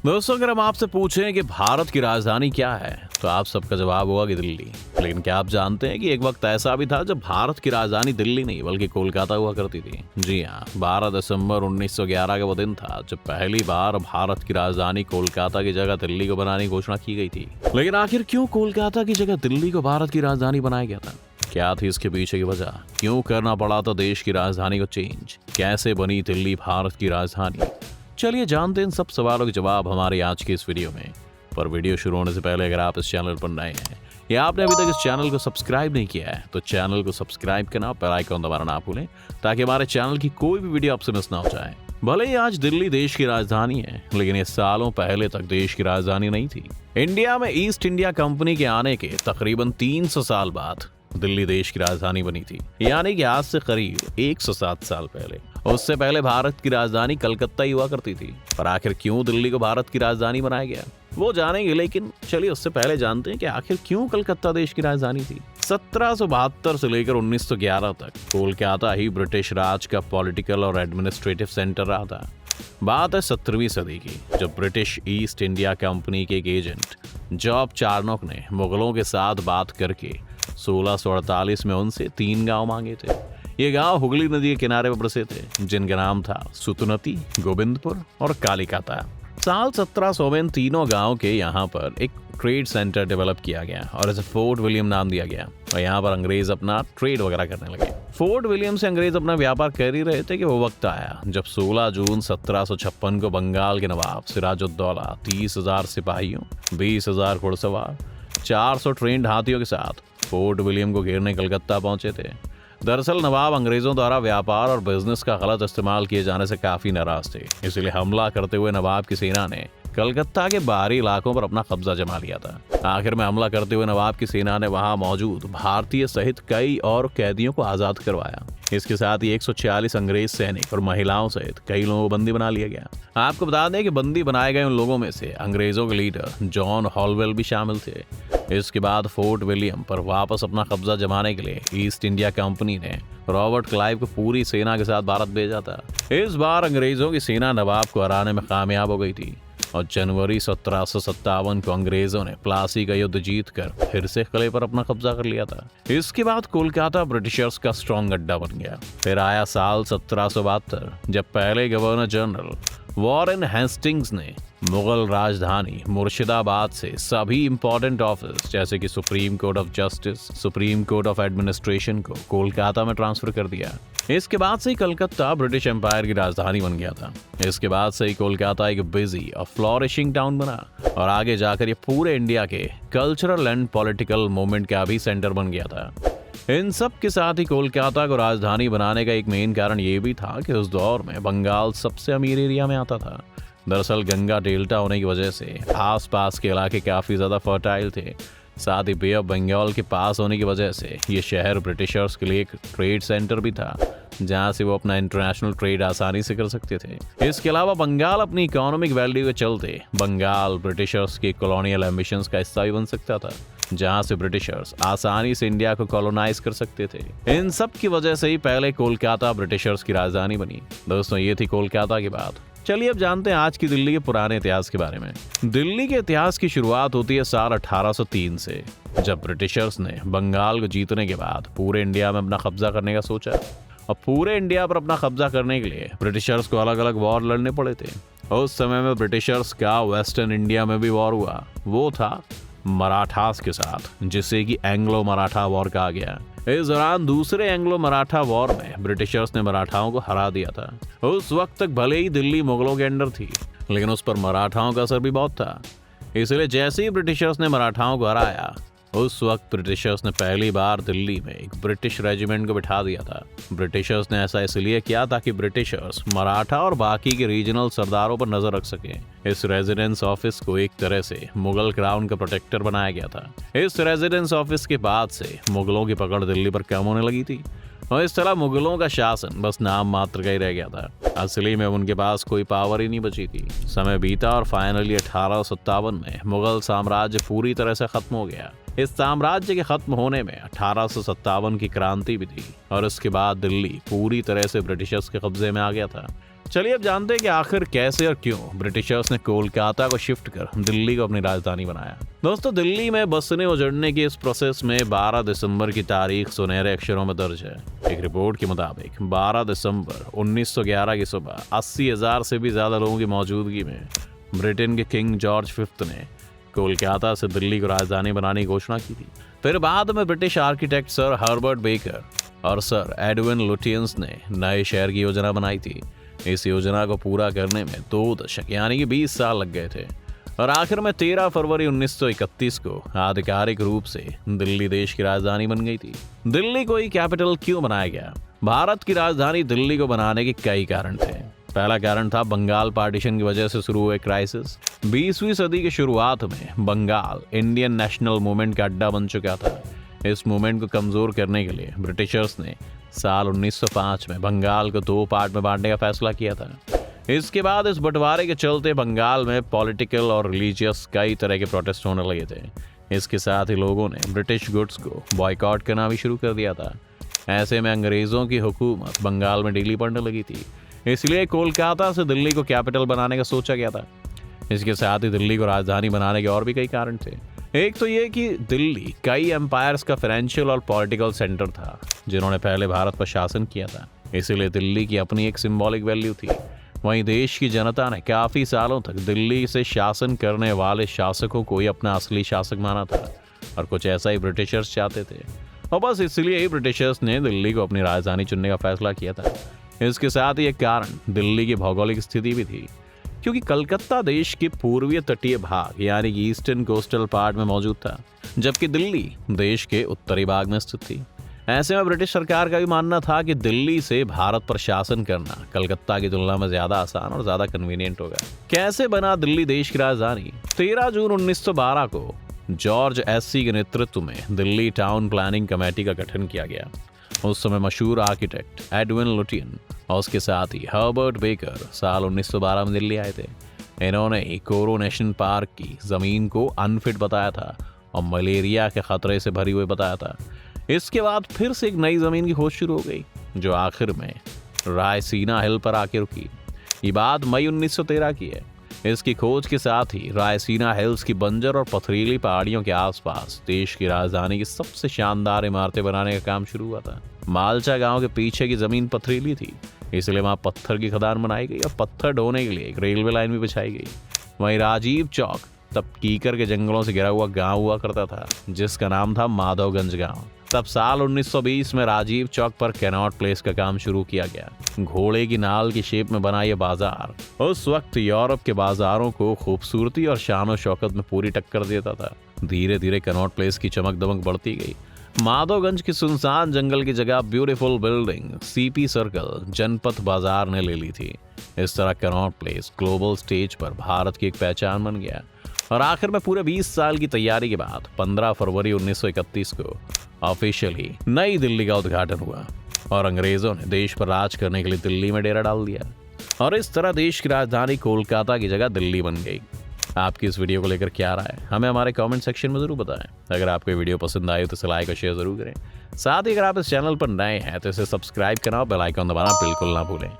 दोस्तों, अगर हम आपसे पूछें कि भारत की राजधानी क्या है तो आप सबका जवाब होगा कि दिल्ली। लेकिन क्या आप जानते हैं कि एक वक्त ऐसा भी था जब भारत की राजधानी दिल्ली नहीं बल्कि कोलकाता हुआ करती थी। जी हाँ, 12 दिसंबर 1911 का वो दिन था जब पहली बार भारत की राजधानी कोलकाता की जगह दिल्ली को बनाने की घोषणा की गई थी। लेकिन आखिर क्यों कोलकाता की जगह दिल्ली को भारत की राजधानी बनाया गया था? क्या थी इसके पीछे की वजह? क्यों करना पड़ा था देश की राजधानी को चेंज? कैसे बनी दिल्ली भारत की राजधानी? चलिए जानते हैं इन सब सवालों के जवाब हमारे आज की इस वीडियो में। पर वीडियो शुरू होने से पहले अगर आप इस चैनल पर नए हैं या आपने अभी तक इस चैनल को सब्सक्राइब नहीं किया है तो चैनल को सब्सक्राइब करना और बेल आइकन दबाना ना भूलें ताकि हमारे चैनल की कोई भी वीडियो आपसे मिस ना हो जाए। भले ही आज दिल्ली देश की राजधानी है लेकिन ये सालों पहले तक देश की राजधानी नहीं थी। इंडिया में ईस्ट इंडिया कंपनी के आने के तकरीबन 300 साल बाद दिल्ली देश की राजधानी बनी थी, यानी कि आज से करीब 107 साल पहले। उससे पहले भारत की राजधानी कलकत्ता ही हुआ करती थी। पर आखिर क्यों दिल्ली को भारत की राजधानी बनाया गया वो जानेंगे, लेकिन चलिए उससे पहले जानते हैं कि आखिर क्यों कलकत्ता देश की राजधानी थी। 1772 से लेकर 1911 तक कोलकाता ही ब्रिटिश राज का पॉलिटिकल और एडमिनिस्ट्रेटिव सेंटर रहा था। बात है 17वीं सदी की, जब ब्रिटिश ईस्ट इंडिया कंपनी के एक एजेंट जॉब चार्नोक ने मुगलों के साथ बात करके 1648 में उनसे 3 गांव मांगे थे। ये गांव हुगली नदी के किनारे पर बसे थे, जिनका नाम था सुतनती, गोविंदपुर और कालिकाता। साल 1700 में इन तीनों गांव के यहाँ पर एक ट्रेड सेंटर डेवलप किया गया और इसे फोर्ट विलियम नाम दिया गया और यहाँ पर अंग्रेज अपना ट्रेड वगैरह करने लगे। फोर्ट विलियम से अंग्रेज अपना व्यापार कर ही रहे थे कि वो वक्त आया जब 16 जून 1756 को बंगाल के नवाब सिराजुद्दौला 30,000 सिपाहियों, 20,000 घुड़सवार, 400 ट्रेंड हाथियों के साथ फोर्ट विलियम को घेरने कलकत्ता पहुंचे थे। दरअसल नवाब अंग्रेजों द्वारा व्यापार और बिजनेस का गलत इस्तेमाल किए जाने से काफी नाराज थे, इसलिए हमला करते हुए नवाब की सेना ने कलकत्ता के बाहरी इलाकों पर अपना कब्जा जमा लिया था। आखिर में हमला करते हुए नवाब की सेना ने वहां मौजूद भारतीय सहित कई और कैदियों को आजाद करवाया। इसके साथ ही 146 अंग्रेज सैनिक और महिलाओं सहित कई लोगों को बंदी बना लिया गया। आपको बता दें कि बंदी बनाए गए उन लोगों में से अंग्रेजों के लीडर जॉन हॉलवेल भी शामिल थे। इसके बाद फोर्ट विलियम पर वापस अपना कब्जा जमाने के लिए ईस्ट इंडिया कंपनी ने रॉबर्ट क्लाइव को पूरी सेना के साथ भारत भेजा था। इस बार अंग्रेजों की सेना नवाब को हराने में कामयाब हो गई थी और जनवरी 1757 को अंग्रेजों ने प्लासी का युद्ध जीतकर फिर से किले पर अपना कब्जा कर लिया था। इसके बाद कोलकाता ब्रिटिशर्स का स्ट्रॉन्ग अड्डा बन गया। फिर आया साल 1772 जब पहले गवर्नर जनरल वॉरेन हेस्टिंग्स ने मुगल राजधानी मुर्शिदाबाद से सभी इंपॉर्टेंट ऑफिस जैसे कि supreme court of justice, supreme court of administration को कोलकाता में ट्रांसफर कर दिया। इसके बाद से ही कलकत्ता ब्रिटिश एम्पायर की राजधानी बन गया था। इसके बाद से ही कोलकाता एक बिजी और फ्लोरिशिंग टाउन बना और आगे जाकर ये पूरे इंडिया के कल्चरल एंड पॉलिटिकल मूवमेंट का भी सेंटर बन गया था। इन सब के साथ ही कोलकाता को राजधानी बनाने का एक मेन कारण ये भी था कि उस दौर में बंगाल सबसे अमीर एरिया में आता था। दरअसल गंगा डेल्टा होने की वजह से आसपास के इलाके काफ़ी ज़्यादा फर्टाइल थे। साथ ही बे ऑफ बंगाल के पास होने की वजह से ये शहर ब्रिटिशर्स के लिए एक ट्रेड सेंटर भी था जहां से वो अपना इंटरनेशनल ट्रेड आसानी से कर सकते थे। इसके अलावा बंगाल अपनी इकोनॉमिक वैल्यू के चलते बंगाल ब्रिटिशर्स के कॉलोनियल एम्बिशंस का हिस्सा भी बन सकता था, जहां से ब्रिटिशर्स आसानी से इंडिया को कॉलोनाइज कर सकते थे। इन सब की वजह से ही पहले कोलकाता ब्रिटिशर्स की राजधानी बनी। दोस्तों, ये थी कोलकाता की बात। चलिए अब जानते हैं आज की दिल्ली के पुराने इतिहास के बारे में। दिल्ली के इतिहास की शुरुआत होती है साल 1803 से, जब ब्रिटिशर्स ने बंगाल को जीतने के बाद पूरे इंडिया में अपना कब्जा करने का सोचा। और पूरे इंडिया पर अपना कब्जा करने के लिए ब्रिटिशर्स को अलग अलग वॉर लड़ने पड़े थे। उस समय में ब्रिटिशर्स का वेस्टर्न इंडिया में भी वॉर हुआ, वो था मराठास के साथ, जिसे कि एंग्लो मराठा वॉर कहा गया। इस दौरान दूसरे एंग्लो मराठा वॉर में ब्रिटिशर्स ने मराठाओं को हरा दिया था। उस वक्त तक भले ही दिल्ली मुगलों के अंडर थी लेकिन उस पर मराठाओं का असर भी बहुत था। इसलिए जैसे ही ब्रिटिशर्स ने मराठाओं को हराया उस वक्त ब्रिटिशर्स ने पहली बार दिल्ली में एक ब्रिटिश रेजिमेंट को बिठा दिया था। ब्रिटिशर्स ने ऐसा इसलिए किया ताकि ब्रिटिशर्स मराठा और बाकी के रीजनल सरदारों पर नजर रख सकें। इस रेजिडेंस ऑफिस को एक तरह से मुगल क्राउन का प्रोटेक्टर बनाया गया था। इस रेजिडेंस ऑफिस के बाद से मुगलों की पकड़ दिल्ली पर कम होने लगी थी और इस तरह मुगलों का शासन बस नाम मात्र का ही रह गया था। असली में उनके पास कोई पावर ही नहीं बची थी। समय बीता और फाइनली 1857 में मुगल साम्राज्य पूरी तरह से खत्म हो गया। इस साम्राज्य के खत्म होने में 1857 की क्रांति भी थी और इसके बाद दिल्ली पूरी तरह से ब्रिटिशर्स के कब्जे में आ गया था। चलिए अब जानते हैं कि आखिर कैसे और क्यों ब्रिटिशर्स ने कोलकाता को शिफ्ट कर दिल्ली को अपनी राजधानी बनाया। दोस्तों, दिल्ली में बसने उजड़ने की इस प्रोसेस में 12 दिसंबर की तारीख सुनहरे अक्षरों में दर्ज है। एक रिपोर्ट के मुताबिक 12 दिसंबर 1911 की सुबह 80,000 से भी ज्यादा लोगों की मौजूदगी में ब्रिटेन के किंग जॉर्ज फिफ्थ ने कोलकाता से दिल्ली को राजधानी बनाने की घोषणा की थी। फिर बाद में British architect sir Herbert baker और सर एडविन लुटियंस ने नए शहर की योजना बनाई थी। इस योजना को पूरा करने में 2 दशक यानी कि 20 साल लग गए थे और आखिर में 13 फरवरी 1931 को आधिकारिक रूप से दिल्ली देश की राजधानी बन गई थी। दिल्ली को ही कैपिटल क्यों बनाया गया? भारत की राजधानी दिल्ली को बनाने के कई कारण थे। पहला कारण था बंगाल पार्टीशन की वजह से शुरू हुए क्राइसिस। 20वीं सदी की शुरुआत में बंगाल इंडियन नेशनल मूवमेंट का अड्डा बन चुका था। इस मूवमेंट को कमजोर करने के लिए ब्रिटिशर्स ने साल 1905 में बंगाल को 2 पार्ट में बांटने का फैसला किया था। इसके बाद इस बंटवारे के चलते बंगाल में पॉलिटिकल और रिलीजियस कई तरह के प्रोटेस्ट होने लगे थे। इसके साथ ही लोगों ने ब्रिटिश गुड्स को बॉयकॉट करना भी शुरू कर दिया था। ऐसे में अंग्रेजों की हुकूमत बंगाल में ढीली पड़ने लगी थी, इसलिए कोलकाता से दिल्ली को कैपिटल बनाने का सोचा गया था। इसके साथ ही दिल्ली को राजधानी बनाने के और भी कई कारण थे। एक तो ये कि दिल्ली कई एम्पायर्स का फाइनेंशियल और पॉलिटिकल सेंटर था जिन्होंने पहले भारत पर शासन किया था, इसीलिए दिल्ली की अपनी एक सिंबॉलिक वैल्यू थी। वहीं देश की जनता ने काफी सालों तक दिल्ली से शासन करने वाले शासकों को ही अपना असली शासक माना था और कुछ ऐसा ही ब्रिटिशर्स चाहते थे और बस इसलिए ही ब्रिटिशर्स ने दिल्ली को अपनी राजधानी चुनने का फैसला किया था। इसके साथ ही एक कारण दिल्ली की भौगोलिक स्थिति भी थी, क्योंकि कलकत्ता देश के पूर्वीय तटीय भाग यानी कि ईस्टर्न कोस्टल पार्ट में मौजूद था, जबकि दिल्ली देश के उत्तरी भाग में स्थित थी। ऐसे में ब्रिटिश सरकार का भी मानना था कि दिल्ली से भारत पर शासन करना कलकत्ता की तुलना में ज्यादा आसान और ज्यादा कन्वीनियंट होगा। कैसे बना दिल्ली देश की राजधानी? 13 जून 1912 को जॉर्ज एससी के नेतृत्व में दिल्ली टाउन प्लानिंग कमेटी का गठन किया गया। उस समय मशहूर आर्किटेक्ट एडविन लुटियन और उसके साथ ही हर्बर्ट बेकर साल 1912 में दिल्ली आए थे। इन्होंने कोरोनेशन पार्क की जमीन को अनफिट बताया था और मलेरिया के खतरे से भरी हुई बताया था। इसके बाद फिर से एक नई जमीन की खोज शुरू हो गई जो आखिर में रायसीना हिल पर आके रुकी। ये बात मई 1913 की है। इसकी खोज के साथ ही रायसीना हिल्स की बंजर और पथरीली पहाड़ियों के आसपास देश की राजधानी की सबसे शानदार इमारतें बनाने का काम शुरू हुआ था। मालचा गांव के पीछे की जमीन पथरीली थी, इसलिए वहां पत्थर की खदान बनाई गई और पत्थर ढोने के लिए एक रेलवे लाइन भी बिछाई गई। वहीं राजीव चौक तब कीकर के जंगलों से घिरा हुआ गांव हुआ करता था जिसका नाम था माधवगंज गांव। तब साल 1920 में राजीव चौक पर कैनॉट प्लेस का काम शुरू किया गया। घोड़े की नाल की शेप में बना यह बाजार उस वक्त यूरोप के बाजारों को खूबसूरती और शान और शौकत में पूरी टक्कर देता था। धीरे धीरे कैनॉट प्लेस की चमक दमक बढ़ती गई। माधवगंज की सुनसान जंगल की जगह ब्यूटीफुल बिल्डिंग सीपी सर्कल जनपथ बाजार ने ले ली थी। इस तरह कैनॉट प्लेस ग्लोबल स्टेज पर भारत की एक पहचान बन गया और आखिर में पूरे 20 साल की तैयारी के बाद 15 फरवरी 1931 को ऑफिशियली नई दिल्ली का उद्घाटन हुआ और अंग्रेजों ने देश पर राज करने के लिए दिल्ली में डेरा डाल दिया और इस तरह देश की राजधानी कोलकाता की जगह दिल्ली बन गई। आपकी इस वीडियो को लेकर क्या राय है हमें हमारे कमेंट सेक्शन में जरूर बताएं। अगर आपको ये वीडियो पसंद आई तो इसे लाइक और शेयर जरूर करें। साथ ही अगर आप इस चैनल पर नए हैं तो इसे सब्सक्राइब करना और बेल आइकन दबाना बिल्कुल ना भूलें।